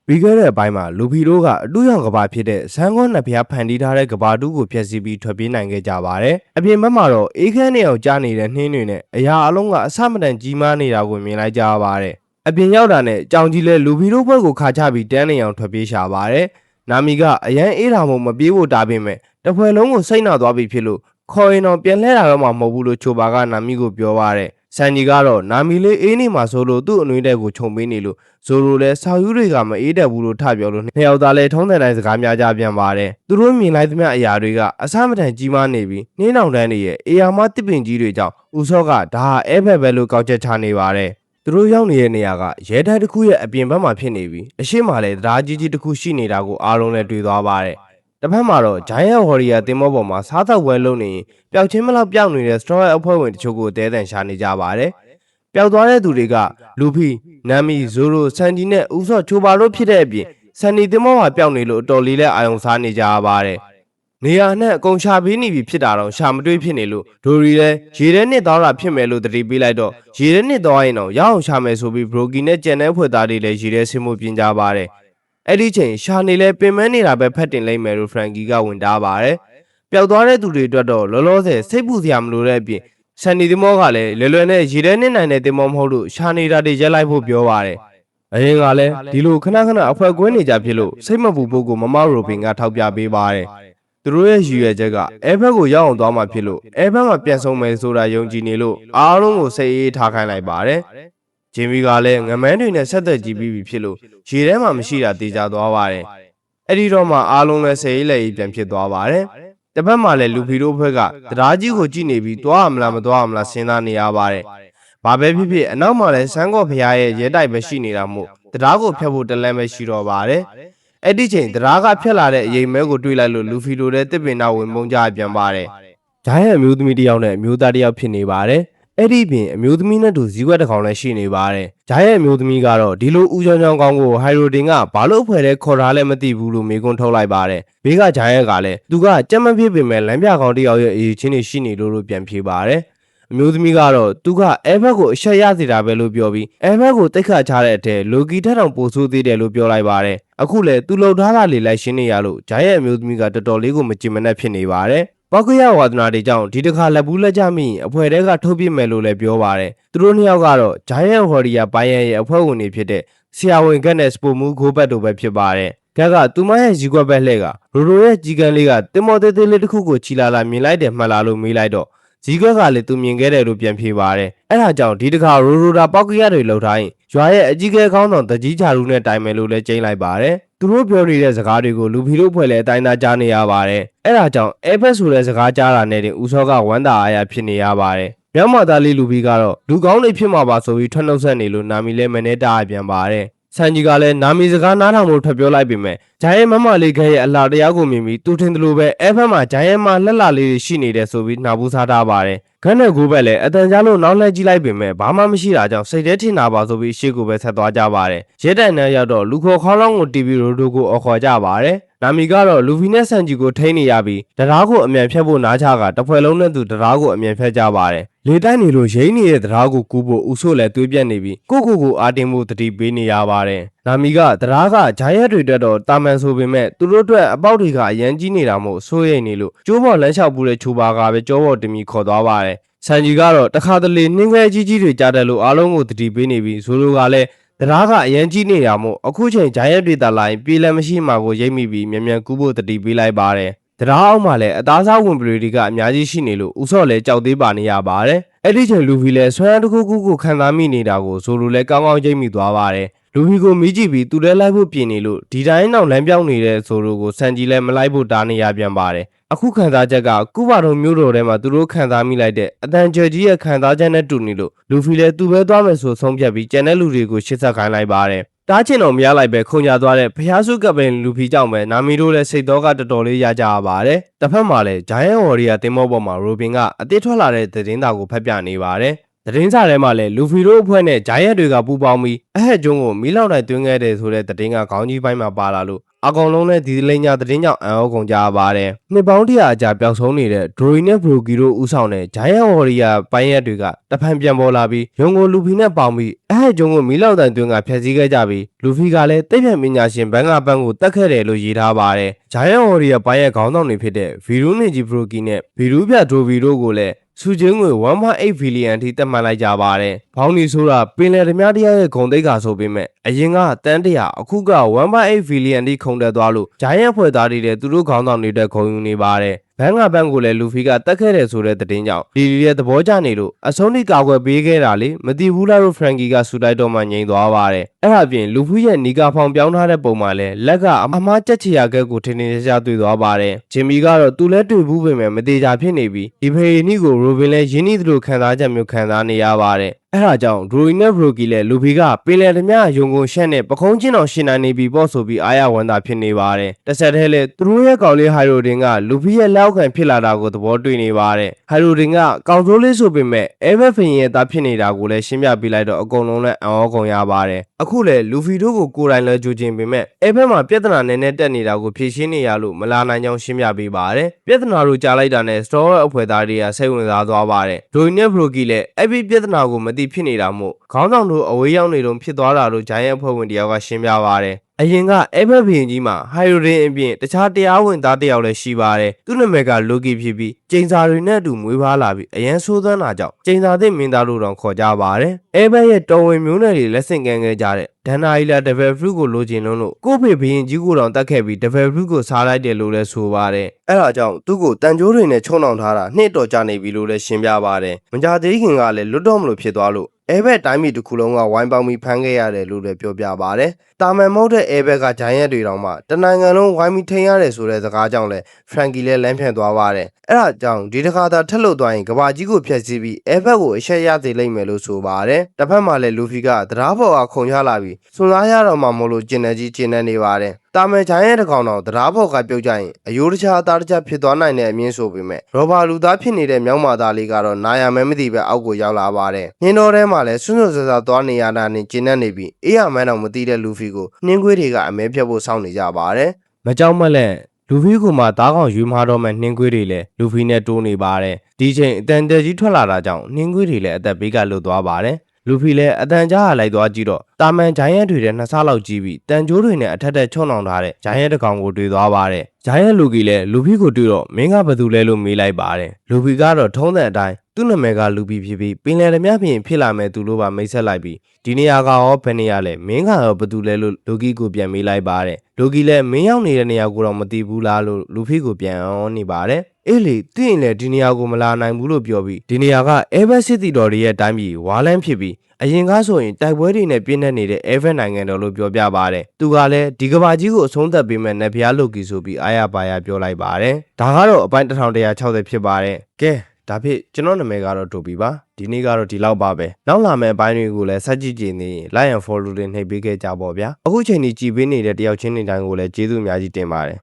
ပြီးခဲ့တဲ့အပိုင်းမှာလူဖီတို့ကအတူရောင်ကဘာဖြစ်တဲ့ဇန်ကောနှစ်ဖျားဖန်တီးထားတဲ့ကဘာတူးကိုဖျက်ဆီးပြီးထွက်ပြေးနိုင်ခဲ့ကြပါတယ်။အပြင်ဘက်မှာတော့အေးခမ်းနေအောင်ကြားနေတဲ့နှင်းတွေနဲ့အရာအလုံးကအဆမတန်ကြီးမားနေတာကိုမြင်လိုက်ကြရပါတယ်။အပြင်ရောက်တာနဲ့ကြောင်ကြီးလဲလူဖီတို့ဘက်ကိုခါချပြီးတန်းနေအောင်ထွက်ပြေးရှာပါတယ်။နာမီကအရန်အေးတာမို့မပြေးဖို့တားပေမဲ့တဖွဲလုံးကိုစိတ်နာသွားပြီဖြစ်လို့ခေါ်ရင်တော့ပြန်လှဲတာတော့မှမဟုတ်ဘူးလို့ချိုပါကနာမီကိုပြောပါတယ်။ဆန်ကြီးကတော့နာမီလေးအေးနေမှာဆိုလို့သူ့အနှွေးတဲ့ကိုခြုံပေးနေလို့ဇိုလိုလည်းဆောက်ယူတွေကမအေးတက်ဘူးလို့ထပြောလို့နှစ်ယောက်သားလည်းထုံးတဲ့တိုင်းစကားများကြပြန်ပါတယ်သူတို့မြင်လိုက်သမျှအရာတွေကအဆမတန်ကြီးမားနေပြီးနှင်းတောင်တန်းတွေရဲ့အေယာမတစ်ပင်ကြီးတွေကြောင့်ဦးစောကဒါဟာအဲဘက်ပဲလို့ကောက်ချက်ချနေပါတယ်သူတို့ရောက်နေတဲ့နေရာကရဲတိုက်တစ်ခုရဲ့အပြင်ဘက်မှာဖြစ်နေပြီးအရှိမလည်းတရားကြီးကြီးတစ်ခုရှိနေတာကိုအားလုံးလည်းတွေ့သွားပါတယ်တစ်ဖက်မှာတော့ Giant Warrior တင်မောပေါ်မှာစားသောက်ပွဲလုပ်နေရင်ပျောက်ချင်းမလောက်ပျောက်နေတဲ့ Straw အဖွဲ့ဝင်တချို့ကိုတဲတန်ရှာနေကြပါတယ်ပျောက်သွားတဲ့သူတွေကလူဖီနမ်မီဇိုရိုဆန်ဂျီနဲ့ဦးစောချိုပါတို့ဖြစ်တဲ့အပြင်ဆန်နီတင်မောမှာပျောက်နေလို့အတော်လေးလဲအာယုံစားနေကြရပါတယ်နေရာနဲ့အကုန်ရှာပေးနေပြီဖြစ်တာတော့ရှာမတွေ့ဖြစ်နေလို့ဒိုရီလဲရေထဲနှစ်သွားတာဖြစ်မယ်လို့တတိပေးလိုက်တော့ရေထဲနှစ်သွားရင်တော့ရအောင်ရှာမယ်ဆိုပြီးဘရိုကီနဲ့ကြံတဲ့ဖွဲ့သားတွေလည်းရေထဲဆင်းမှုပြင်ကြပါတယ်အဲ့ဒီချိန်ရှာနေလဲပင်မနေတာပဲဖက်တင်လိုက်မယ်လို့ဖရန်ကီကဝင်တားပါတယ်ပျောက်သွားတဲ့သူတွေအတွက်တော့လောလောဆယ်စိတ်ပူစရာမလိုတဲ့အပြင်ဆန်နီတင်မောကလည်းလွယ်လွယ်နဲ့ရေထဲနှစ်နိုင်တဲ့တင်မောမဟုတ်လို့ရှာနေတာတွေရက်လိုက်ဖို့ပြောပါတယ်အရင်ကလည်းဒီလိုခဏခဏအဖွဲကွင်းနေကြဖြစ်လို့စိတ်မပူဖို့ကိုမမရိုဘင်ကထောက်ပြပေးပါတယ်သူတို့ရဲ့ရည်ရွယ်ချက်ကအဲဘက်ကိုရောက်အောင်သွားမှဖြစ်လို့အဲဘက်မှာပြန်ဆုံးမယ်ဆိုတာယုံကြည်နေလို့အားလုံးကိုစိတ်အေးထားခိုင်းလိုက်ပါတယ်ဂျင်မီကလည်းငမန်းတွေနဲ့ဆက်သက်ကြည့်ပြီးဖြစ်လို့ရေထဲမှာမရှိတာတေချာသွားပါတယ်အဲ့ဒီတော့မှအားလုံးလည်းစိတ်အေးလက်အေးပြန်ဖြစ်သွားပါတယ်တစ်ဖက်မှာလည်းလူဖီတို့ဘက်ကတရားကြီးကိုကြည့်နေပြီးသွားရမလားမသွားရမလားစဉ်းစားနေရပါတယ်ဘာပဲဖြစ်ဖြစ်အနောက်မှာလည်းစန်းကော့ဖျားရဲ့ရဲတိုက်ပဲရှိနေတာမို့တရားကိုဖျက်ဖို့တလန့်ပဲရှိတော့ပါတယ်အဲ့ဒီချိန်တရားကဖျက်လာတဲ့အရေးမဲကိုတွေးလိုက်လို့လူဖီတို့လည်းတစ်ပင်နာဝင်မုံကြပြန်ပါတယ်ဂျိုင်းရဲ့အမျိုးသမီးတစ်ယောက်နဲ့အမျိုးသားတစ်ယောက်ဖြစ်နေပါတယ်အဲ့ဒီပြင်အမျိုးသမီးနဲ့တူဇီးကွက်တစ်ကောင်လည်းရှိနေပါတယ်ဂျိုင်းရဲ့အမျိုးသမီးကတော့ဒီလိုဦးချောင်းချောင်းကောင်းကိုဟိုင်ရိုဒင်ကဘာလို့အဖွဲတဲ့ခေါ်ထားလဲမသိဘူးလို့မေးခွန်းထုတ်လိုက်ပါတယ်ဘေးကဂျိုင်းရဲ့ကလည်းသူကကြက်မဖြစ်ပေမဲ့လမ်းပြကောင်တစ်ယောက်ရဲ့အရေးချင်းတွေရှိနေလို့ပြန်ဖြေပါတယ်အမျိုးသမီးကတော့သူကအဲဘက်ကိုအဆက်ရစေတာပဲလို့ပြောပြီးအဲဘက်ကိုတိတ်ခတ်ချတဲ့အထက်လိုကီထက်တောင်ပိုဆိုးသေးတယ်လို့ပြောလိုက်ပါတယ်အခုလေသူလှုပ်ထားတာလေးလိုက်ရှင်းနေရလို့ဂျိုင်းရဲ့အမျိုးသမီးကတော်တော်လေးကိုမကြင်မနှက်ဖြစ်နေပါတယ်ပောက်ကရဝါဒနာတွေကြောင့်ဒီတစ်ခါလက်ဘူးလက်ကြမိအဖွဲတဲကထုတ်ပြစ်မယ်လို့လည်းပြောပါတယ်သူတို့နှစ်ယောက်ကတော့ဂျိုင်းရဲ့ဟော်ရီယာပိုင်းရဲ့အဖွဲဝင်တွေဖြစ်တဲ့ဆရာဝန်ကက်နဲ့စပိုမူဂိုးဘတ်တို့ပဲဖြစ်ပါတယ်ကက်ကသူမရဲ့ရီကွက်ဘက်လှဲ့ကရိုရဲ့ကြီးကန်းလေးကတင်မော်သေးသေးလေးတစ်ခုကိုချီလာလာမြင်လိုက်တယ်မှတ်လာလို့မေးလိုက်တော့ဇီးကွက်ကလည်းသူမြင်ခဲ့တယ်လို့ပြန်ဖြေပါတယ်အဲ့ဒါကြောင့်ဒီတခါရိုတာပောက်ကရတွေလှုပ်ထားရင်ရွာရဲ့အကြီးကဲကောင်းဆောင်တကြီးချာရူနဲ့တိုင်မယ်လို့လည်းကျိန်းလိုက်ပါတယ်သူတို့ပြောနေတဲ့စကားတွေကိုလူဖီတို့ဖွဲ့လဲအတိုင်းသားကြားနေရပါတယ်အဲ့ဒါကြောင့်အဲဖက်ဆိုတဲ့စကားကြားတာနဲ့တင်ဦးစောကဝမ်းသာအားရဖြစ်နေရပါတယ်မြောက်မသားလေးလူဖီကတော့လူကောင်းတွေဖြစ်မှာပါဆိုပြီးထွက်နှုတ်ဆက်နေလို့နာမီလဲမနေတာအပြန်ပါတယ်ဆန်ကြီးကလည်းနာမီစကားနားထောင်လို့ထွက်ပြောလိုက်ပေမဲ့ဂျိုင်းရဲ့မမလေးခဲရဲ့အလားတရားကိုမြင်ပြီးသူထင်တယ်လို့ပဲအဲဖက်မှာဂျိုင်းရဲ့မလှက်လာလေးရှိနေတယ်ဆိုပြီးနှာဘူးစားထားပါတယ်ခန်းနဲ့ကိုဘက်လည်းအတန်ကြားလို့နောက်လှည့်ကြည့်လိုက်ပေမဲ့ဘာမှမရှိတာကြောင့်စိတ်ထဲထင်တာပါဆိုပြီးရှေ့ကိုပဲဆက်သွားကြပါတယ်ရဲတိုင်နဲ့ရောက်တော့လူခေါ်ခေါင်းလောင်းကိုတီဗီရိုဒိုကိုအော်ခေါ်ကြပါတယ်နာမီကတော့လူဖီနဲ့ဆန်ဂျီကိုထိန်းနေရပြီးတရားကိုအမြန်ဖြတ်ဖို့နားချကတဖွဲလုံးနဲ့သူတရားကိုအမြန်ဖြတ်ကြပါတယ်လေတိုက်နေလို့ရိမ့်နေတဲ့တရားကိုကူးဖို့ဦးဆိုးလည်းတွေးပြက်နေပြီးကိုအာတင်မှုတတိပေးနေရပါတယ်နာမီကတရားကဂျိုင်းရက်တွေတက်တော့တာမန်ဆိုပေမဲ့သူတို့အတွက်အပေါက်တွေကအရန်ကြီးနေတာမို့စိုးရိမ်နေလို့ကျိုးပေါ်လမ်းလျှောက်ပူတဲ့ချိုပါကပဲကြောပေါ်တင်ပြီးခေါ်သွားပါတယ်ဆန်ဂျီကတော့တခါတလေနှင်းခဲကြီးကြီးတွေကြားတယ်လို့အားလုံးကိုတတိပေးနေပြီးဇိုလိုကလည်းတရားကအရန်ကြီးနေတာမို့အခုချိန်ဂျိုင်းရက်တွေတက်လာရင်ပြေးလည်းမရှိမှကိုရိပ်မိပြီးမြန်မြန်ကူးဖို့တတိပေးလိုက်ပါတယ်တရားအောက်မှာလည်းအသားစားဝင်ပရီတွေကအများကြီးရှိနေလို့ဦးစော့လည်းကြောက်သေးပါနေရပါတယ်အဲ့ဒီချိန်လူဖီလည်းဆွမ်းတစ်ခုခုကိုခံစားမိနေတာကိုဇိုလိုလည်းကောင်းကောင်းရိပ်မိသွားပါတယ်လူဖီကိုမိကြည့်ပြီးသူလည်းလိုက်ဖို့ပြင်နေလို့ဒီတိုင်းနောက်လမ်းပြောင်းနေတဲ့ဇိုလိုကိုစန်ကြီးလည်းမလိုက်ဖို့တားနေရပြန်ပါတယ်အခုခံစားချက်ကကုဘာတော်မျိုးတော်ထဲမှာသူတို့ခံစားမိလိုက်တဲ့အတန်ကျကြီးရဲ့ခံစားချက်နဲ့တူနေလို့လူဖီလည်းသူပဲသွားမယ်ဆိုဆုံးဖြတ်ပြီးကျန်တဲ့လူတွေကိုရှစ်ဆက်ခိုင်းလိုက်ပါတယ်တားချင်တော်မရလိုက်ပဲခုံကြသွားတဲ့ဖျားစုကပင်လူဖီကြောင့်ပဲနာမီတို့လည်းစိတ်တော်ကတော်တော်လေးရကြရပါတယ်တစ်ဖက်မှာလည်းဂျိုင်းဝေါ်ရီယာတင်မောပေါ်မှာရိုဘင်ကအသစ်ထွက်လာတဲ့သတင်းသားကိုဖတ်ပြနေပါတယ် သတင်းစာထဲမှာလည်းလူဖီတို့အဖွဲ့နဲ့ဂျိုင်းယက်တွေကပူးပေါင်းပြီးအဟက်ကျွန်းကိုမီးလောင်တိုင်သွင်းခဲ့တယ်ဆိုတဲ့သတင်းကခေါင်းကြီးပိုင်းမှာပါလာလို့အကောင်လုံးနဲ့ဒီလိန်ညာသတင်းကြောင့်အံ့ဩကုန်ကြပါတယ်။နှစ်ပေါင်း100အကြာပျောက်ဆုံးနေတဲ့ဒရိုရီနဲ့ဘရိုကီတို့ဦးဆောင်တဲ့ဂျိုင်းယက်ဝေါ်ရီယာပိုင်းရက်တွေကတဖန်ပြန်ပေါ်လာပြီးရုံကိုလူဖီနဲ့ပေါင်းပြီးအဟက်ကျွန်းကိုမီးလောင်တိုင်သွင်းကဖျက်ဆီးခဲ့ကြပြီးလူဖီကလည်းတိတ်ပြန်ပညာရှင်ဘန်ကပန်းကိုတတ်ခဲ့တယ်လို့ရေးထားပါတယ်။ဂျိုင်းယက်ဝေါ်ရီယာပိုင်းရက်ခေါင်းဆောင်တွေဖြစ်တဲ့ဗီရူးနေဂျီဘရိုကီနဲ့ဗီရူးပြဒရိုဗီတို့ကိုလည်းစုချင်းငွေ 1.8 ဘီလီယံအထိတက်မှတ်လိုက်ကြပါတယ်။ဘောင်းနီဆိုတာပင်လယ်ဓမြတရားရဲ့ဂုံတိတ်ခါဆိုပေမဲ့အရင်ကတန်း100အခုက 1.8 ဘီလီယံအထိခုန်တက်သွားလို့ဂျိုင်းယက်ဖွဲ့သားတွေတဲ့သူတို့ခေါင်းဆောင်တွေအတွက်ခုံယူနေပါတယ်။ဘန်ကပန်းကိုလည်းလူဖီကတက်ခဲ့တယ်ဆိုတဲ့သတင်းကြောင့်ဒီရဲ့သဘောကျနေလို့အဆုံးထိကာကွယ်ပေးခဲ့တာလေမတိဘူးလားလို့ဖရန်ကီကဆူလိုက်တော့မှငြိမ်သွားပါတယ်။အဲ့ဒါပြင်လူဖီရဲ့နီကာဖောင်ပြောင်းထားတဲ့ပုံမှာလည်းလက်ကအမားကြက်ချီယာကဲကိုထင်းထင်းရှားရှားတွေ့သွားပါတယ်။ဂျင်မီကတော့သူလည်းတွေ့ဘူးပေမဲ့မသေးချာဖြစ်နေပြီးဒီဖေနီကိုရိုဘင်လည်းရင်းနှီးသလိုခံစားချက်မျိုးခံစားနေရပါတယ်။အဲ့ဒါကြောင့်ဒရိုရီနဲ့ဘရိုကီလည်းလူဖီကပင်လယ်ဓမြရုံကုန်ရှက်နဲ့ပခုံးချင်းအောင်ရှင်နိုင်နေပြီပေါ့ဆိုပြီးအားရဝမ်းသာဖြစ်နေပါတယ်။တစ်ဆက်တည်းလည်းသူတို့ရဲ့ကောင်လေးဟိုင်ရိုဒင်ကလူဖီရဲ့လက်အောက်ခံဖြစ်လာတာကိုသဘောတွေ့နေပါတယ်။ဟိုင်ရိုဒင်ကကောင်စိုးလေးဆိုပေမဲ့အဲဘက်ဖင်ရဲ့သားဖြစ်နေတာကိုလည်းရှင်းပြပေးလိုက်တော့အကုန်လုံးလည်းအံ့ဩကုန်ရပါတယ်။အခုလည်းလူဖီတို့ကိုယ်တိုင်လည်းကြိုးချင်းပေမဲ့အဲဘက်မှာပြဿနာနည်းနည်းတက်နေတာကိုဖြေရှင်းနေရလို့မလာနိုင်ကြောင်းရှင်းပြပေးပါတယ်။ပြဿနာတို့ကြားလိုက်တာနဲ့စတောရဲ့အဖွဲ့သားတွေကစိတ်ဝင်စားသွားပါတယ်။ဒရိုရီနဲ့ဘရိုကီလည်းအဲ့ဒီပြဿနာကိုမသိဖြစ်နေတာမို့ခေါင်းဆောင်တို့အဝေးရောက်နေတော့ဖြစ်သွားတာလို့ဂျိုင်းယက်ဖွဲ့ဝင်တယောက်ကရှင်းပြပါတယ်။အရင်ကအဲဘက်ဘီရင်ကြီးမှာဟိုင်ရိုဒင်အပြင်တခြားတရားဝင်သားတယောက်လည်းရှိပါတယ်။သူ့နာမည်ကလိုကီဖြစ်ပြီးကျိန်စာတွေနဲ့အတူမွေးဖွားလာပြီးအရန်ဆိုးသွမ်းတာကြောင့်ကျိန်စာသစ်မင်းသားလို့တောင်ခေါ်ကြပါတယ်။အဲဘက်ရဲ့တော်ဝင်မျိုးနယ်တွေလက်ဆင့်ကမ်းခဲ့ကြတဲ့ဒန်နာအီလာဒဗယ်ဖရုကိုလိုချင်လုံးလို့ကိုဖေဘီရင်ကြီးကိုတောင်တတ်ခဲ့ပြီးဒဗယ်ဖရုကိုစားလိုက်တယ်လို့လည်းဆိုပါတယ်။အဲဒါကြောင့်သူ့ကိုတန်ကြိုးတွေနဲ့ချုံနှောင်ထားတာနှစ်တော်ကြာနေပြီလို့လည်းရှင်းပြပါတယ်။မကြသေးခင်ကလည်းလွတ်တော့မလို့ဖြစ်သွားလို့အဲဘက်တိုင်းပြည်တစ်ခုလုံးကဝိုင်းပေါင်းပြီးဖမ်းခဲ့ရတယ်လို့လည်းပြောပြပါတယ်။တာမန်မဟုတ်တဲ့အဲဘက်ကဂျိုင်းယက်တွေတောင်မှတနိုင်ငံလုံးဝိုင်းပြီးထိန်းရတယ်ဆိုတဲ့စကားကြောင့်လည်းဖရန်ကီလည်းလမ်းဖြန့်သွားပါတယ်။အဲဒါကြောင့်ဒီတစ်ခါသာထက်လို့သွားရင်ကဘာကြီးကိုဖျက်ဆီးပြီးအဲဘက်ကိုအရှက်ရသေးလိမ့်မယ်လို့ဆိုပါတယ်။တစ်ဖက်မှာလည်းလူဖီကတရားပေါ်ကခုံရလာပြီးစွန်စားရတော့မှမလို့ကျင်နေကြီးကျင်နေနေပါတယ်။တာမန်ဂျိုင်းယက်တစ်ကောင်တော့တရားပေါ်ကပြုတ်ကြရင်အယိုးတခြားအသားတခြားဖြစ်သွားနိုင်တဲ့အမြင်ဆိုပေမဲ့ရောဘာလူသားဖြစ်နေတဲ့မြောက်မာသားလေးကတော့နာရမဲမသိပဲအောက်ကိုရောက်လာပါတယ်။နှင်းတော်ထဲမှာလည်းစွန့်စွန့်ဆဆသွားနေရတာနဲ့ကျင်နေပြီးအေးရမန်းတော့မသိတဲ့လူဖီကိုနှင်းခွေးတွေကအမဲဖြတ်ဖို့စောင့်နေကြပါတယ်။မကြောက်မလန့်လူဖီကိုမှသားကောင်ယူမှာတော့မှနှင်းခွေးတွေလည်းလူဖီနဲ့တိုးနေပါတယ်။ဒီချိန်အတန်တဲကြီးထွက်လာတာကြောင့်နှင်းခွေးတွေလည်းအသက်ဘေးကလွတ်သွားပါတယ်။လူဖီလည်းအတန်ကြားလိုက်သွားကြည့်တော့တာမန်ဂျိုင်းယက်တွေနဲ့နှစ်ဆလောက်ကြီးပြီးတန်ကြိုးတွေနဲ့အထက်ထက်ချုံနှောင်ထားတဲ့ဂျိုင်းယက်တစ်ကောင်ကိုတွေ့သွားပါတယ်။ဂျိုင်းယက်လူကြီးလည်းလူဖီကိုတွေ့တော့မင်းကဘာသူလဲလို့မေးလိုက်ပါတယ်။လူဖီကတော့ထုံးတဲ့အတိုင်းသူ့နာမည်ကလူဖီဖြစ်ပြီးပင်လယ်ဓမြပြင်ဖြစ်လာမဲ့သူလို့ပါမိတ်ဆက်လိုက်ပြီးဒီနေရာကရောဘယ်နေရာလဲမင်းကရောဘာသူလဲလို့လူကြီးကိုပြန်မေးလိုက်ပါတယ်။လူကြီးလည်းမင်းရောက်နေတဲ့နေရာကိုတော့မသိဘူးလားလို့လူဖီကိုပြန်အော်နေပါတယ်။အေးလေသိရင်လည်းဒီနေရာကိုမလာနိုင်ဘူးလို့ပြောပြီးဒီနေရာကအဲဘက်စစ်တီတော်တွေရဲ့တိုင်းပြည်ဝါလန်းဖြစ်ပြီးအရင်ကားဆိုရင်တိုက်ပွဲတွေနဲ့ပြင်းထန်နေတဲ့အဲဘက်နိုင်ငံတော်လို့ပြောပြပါတယ်။သူကလည်းဒီကဘာကြီးကိုအဆုံးသတ်ပေးမဲ့နဖျားလုတ်ကြီးဆိုပြီးအားရပါရပြောလိုက်ပါတယ်။ဒါကတော့အပိုင်း1160ဖြစ်ပါတယ်။ကဲဒါဖြစ်ကျွန်တော်နာမည်ကတော့တိုဘီပါဒီနေ့ကတော့ဒီလောက်ပါပဲနောက်လာမယ့်အပိုင်းတွေကိုလည်းဆက်ကြည့်ကြနေရင် like and follow တွေနှိပ်ပေးခဲ့ကြပါဗျာအခုချိန်ကြီးကြည်ပေးနေတဲ့တယောက်ချင်းနေတိုင်းကိုလည်းကျေးဇူးအများကြီးတင်ပါတယ်